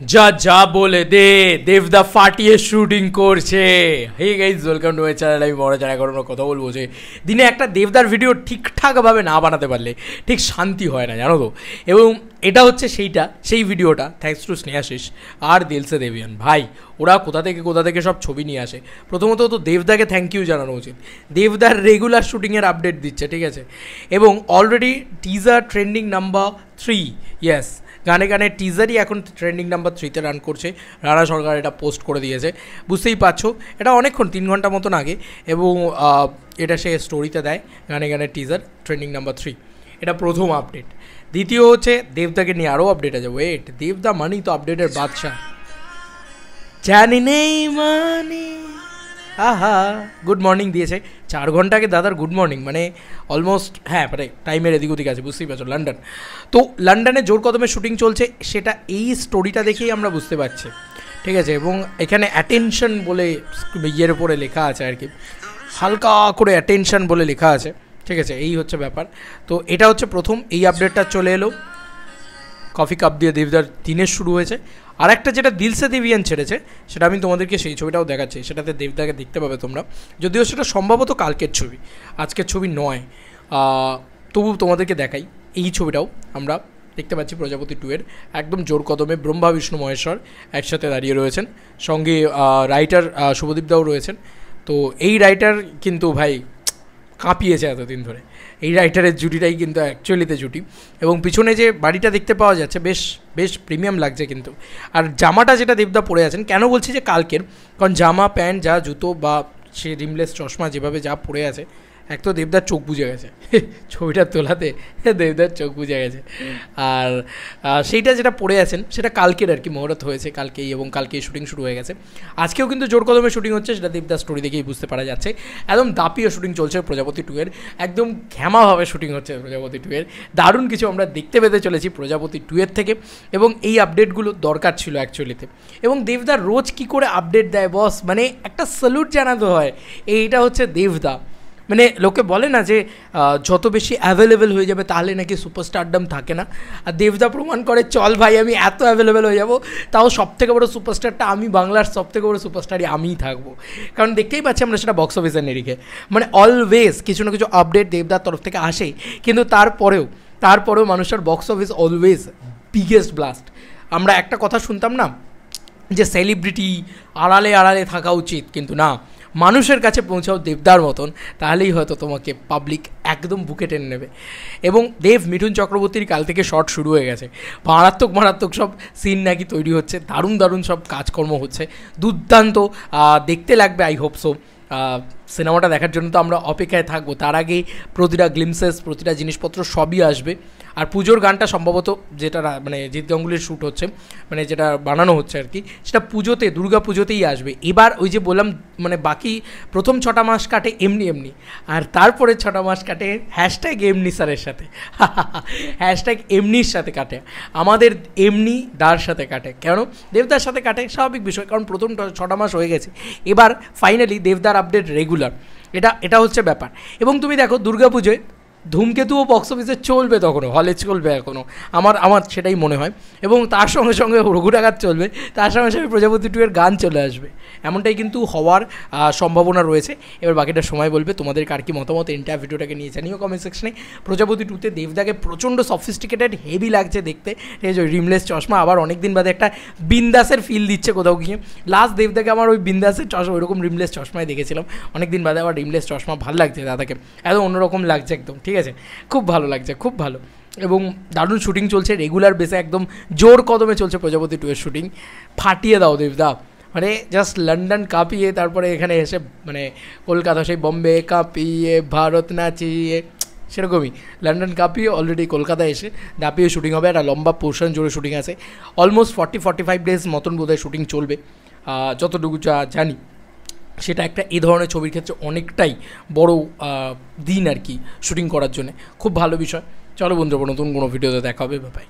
যা যা বলে দে দেবদা ফাটিয়ে শুটিং করছে। Hey guys, welcome to my channel. আমি বড় যারা কারণ কথা বলবো যে দিনে একটা দেবদার ভিডিও ঠিকঠাকভাবে না বানাতে পারলে ঠিক শান্তি হয় না, জানো তো। এবং এটা হচ্ছে সেই ভিডিওটা থ্যাঙ্কস টু স্নেহাশিস আর দিলসে দেবিয়ান ভাই। ওরা কোথা থেকে সব ছবি নিয়ে আসে। প্রথমত তো দেবদাকে থ্যাংক ইউ জানানো উচিত। দেবদার রেগুলার শুটিংয়ের আপডেট দিচ্ছে, ঠিক আছে। এবং already teaser trending number 3, yes, গানে গানে টিজারই এখন ট্রেন্ডিং নাম্বার 3-তে রান করছে। রানা সরকার এটা পোস্ট করে দিয়েছে, বুঝতেই পারছো। এটা অনেকক্ষণ 3 ঘন্টা মতন আগে। এবং এটা সে স্টোরিতে দেয় গানে গানে টিজার ট্রেন্ডিং নাম্বার 3। এটা প্রথম আপডেট। দ্বিতীয় হচ্ছে দেবদাকে নিয়ে আরও আপডেট আছে। ওয়েট, দেবদা মানি তো আপডেটের বাদশাহ। জানি নেই মানি আহা গুড মর্নিং দিয়েছে 4 ঘন্টা আগে দাদার গুড মর্নিং, মানে অলমোস্ট, হ্যাঁ, মানে টাইমের এদিক ওদিক আছে, বুঝতেই পারছো। লন্ডন, তো লন্ডনে জোর কদমে শুটিং চলছে, সেটা এই স্টোরিটা দেখেই আমরা বুঝতে পারছি, ঠিক আছে। এবং এখানে অ্যাটেনশন বলে ইয়ের উপরে লেখা আছে আর কি, হালকা করে অ্যাটেনশন বলে লেখা আছে, ঠিক আছে। এই হচ্ছে ব্যাপার। তো এটা হচ্ছে প্রথম, এই আপডেটটা চলে এলো। কফি কাপ দিয়ে দেবদার দিনের শুরু হয়েছে। আর একটা যেটা দিলসে দেবিয়ান ছেড়েছে, সেটা আমি তোমাদেরকে সেই ছবিটাও দেখাচ্ছি। সেটাতে দেবদাকে দেখতে পাবে তোমরা, যদিও সেটা সম্ভবত কালকের ছবি, আজকের ছবি নয়। তবু তোমাদেরকে দেখাই, এই ছবিটাও আমরা দেখতে পাচ্ছি প্রজাপতি 2-এর একদম জোর কদমে ব্রহ্মা বিষ্ণু মহেশ্বর একসাথে দাঁড়িয়ে রয়েছেন, সঙ্গে রাইটার শুভদীপ দাও রয়েছেন। তো এই রাইটার কিন্তু ভাই কাঁপিয়েছে এতদিন ধরে। এই রাইটারের জুটিটাই কিন্তু অ্যাকচুয়ালিতে জুটি। এবং পিছনে যে বাড়িটা দেখতে পাওয়া যাচ্ছে বেশ প্রিমিয়াম লাগছে কিন্তু। আর জামাটা যেটা দেবদা পরে আছেন, কেন বলছি যে কালকের, কারণ জামা প্যান্ট যা জুতো বা সে রিমলেস চশমা যেভাবে যা পরে আছে, এক তো দেবদার চোখ বুঝে গেছে ছবিটা তোলাতে, দেবদার চোখ বুঝে গেছে। আর সেইটা যেটা পড়ে আছেন সেটা কালকের আর কি মুহূর্ত হয়েছে কালকেই, এবং কালকেই শুটিং শুরু হয়ে গেছে। আজকেও কিন্তু জোর কদমে শুটিং হচ্ছে, সেটা দেবদার স্টোরি দেখেই বুঝতে পারা যাচ্ছে। একদম দাপিয়ে শুটিং চলছে প্রজাপতি 2-এর, একদম ঘ্যামাভাবে শুটিং হচ্ছে প্রজাপতি 2-এর। দারুণ কিছু আমরা দেখতে পেতে চলেছি প্রজাপতি 2-এর থেকে, এবং এই আপডেটগুলো দরকার ছিল অ্যাকচুয়ালিতে। এবং দেবদার রোজ কি করে আপডেট দেয় বস, মানে একটা স্যালুট জানাতে হয়। এইটা হচ্ছে দেবদা। মানে লোকে বলে না যে যত বেশি অ্যাভেলেবেল হয়ে যাবে তাহলে নাকি সুপারস্টারডম থাকে না। আর দেবদা প্রমাণ করে, চল ভাই আমি এত অ্যাভেলেবেল হয়ে যাব, তাও সবথেকে বড়ো সুপারস্টারটা আমি, বাংলার সবথেকে বড়ো সুপারস্টারই আমিই থাকবো। কারণ দেখতেই পাচ্ছি আমরা সেটা বক্স অফিসের নিরিখে, মানে অলওয়েজ কিছু না কিছু আপডেট দেবদার তরফ থেকে আসেই, কিন্তু তারপরেও মানুষের box office always biggest blast. আমরা একটা কথা শুনতাম না যে সেলিব্রিটি আড়ালে থাকা উচিত, কিন্তু না, মানুষের কাছে পৌঁছাও দেবদার মতন, তাহলেই হয়তো তোমাকে পাবলিক একদম বুকে টেনে নেবে। এবং মিঠুন চক্রবর্তীর কাল থেকে শট শুরু হয়ে গেছে, মারাত্মক সব সিন নাকি তৈরি হচ্ছে, দারুণ সব কাজকর্ম হচ্ছে, দুর্দান্ত দেখতে লাগবে। I hope so. সিনেমাটা দেখার জন্য তো আমরা অপেক্ষায় থাকবো। তার আগেই প্রতিটা গ্লিমসেস, প্রতিটা জিনিসপত্র সবই আসবে। আর পুজোর গানটা সম্ভবত, যেটা মানে জিৎ গাঙ্গুলির শ্যুট হচ্ছে, মানে যেটা বানানো হচ্ছে আর কি, সেটা পুজোতে, দুর্গা পুজোতেই আসবে। এবার ওই যে বললাম, মানে বাকি প্রথম 6টা মাস কাটে এমনি, আর তারপরে 6টা মাস কাটে হ্যাশট্যাগ এমনি স্যারের সাথে, হ্যাশট্যাগ এমনির সাথে কাটে, আমাদের এমনি দার সাথে কাটে। কেন দেবদার সাথে কাটে? স্বাভাবিক বিষয়, কারণ প্রথম 6টা মাস হয়ে গেছে, এবার ফাইনালি দেবদার আপডেট রেগুলার, এটা হচ্ছে ব্যাপার। এবং তুমি দেখো দুর্গা পুজোয় ধূমকেতুও বক্স অফিসে চলবে, তখনও হলে চলবে এখনও, আমার সেটাই মনে হয়। এবং তার সঙ্গে রঘুরাঘাত চলবে, তার সঙ্গে প্রজাপতি 2-এর গান চলে আসবে, এমনটাই কিন্তু হওয়ার সম্ভাবনা রয়েছে। এবার বাকিটা সময় বলবে। তোমাদের কার কি মতামত এন্টায়ার ভিডিওটাকে নিয়ে জানিও কমেন্ট সেকশনে। প্রজাপতি 2-তে দেবদাকে প্রচণ্ড সফিস্টিকেটেড হেভি লাগছে দেখতে, ঠিক আছে। রিমলেস চশমা, আবার অনেক দিন বাদে একটা বিন্দাসের ফিল দিচ্ছে কোথাও গিয়ে। লাস্ট দেবদাকে আমার ওই বিন্দাসের চশমা, ওইরকম রিমলেস চশমায় দেখেছিলাম, অনেক দিন বাদে আবার রিমলেস চশমা ভালো লাগছে দাদাকে, এত অন্যরকম লাগছে একদম, ঠিক আছে। খুব ভালো লাগছে, খুব ভালো। এবং দারুণ শুটিং চলছে রেগুলার বেসে, একদম জোর কদমে চলছে প্রজাপতি 2-এর শুটিং। ফাটিয়ে দাও দেবদা, মানে জাস্ট লন্ডন কাঁপিয়ে তারপরে এখানে এসে, মানে কলকাতা, সেই বম্বে কাঁপিয়ে ভারত নাচিয়ে, সেরকমই লন্ডন কাঁপিয়ে অলরেডি কলকাতা এসে দাপিয়ে শুটিং হবে। একটা লম্বা পোর্শন জোরে শুটিং আছে, অলমোস্ট 40-45 ডেজ মতন বোধহয় শুটিং চলবে, যতটুকু জানি। সেটা একটা এই ধরনের ছবির ক্ষেত্রে অনেকটাই বড় দিন আর কি শুটিং করার জন্য, খুব ভালো বিষয়। চলো বন্ধুরা, নতুন কোনো ভিডিওতে দেখা হবে, বাই।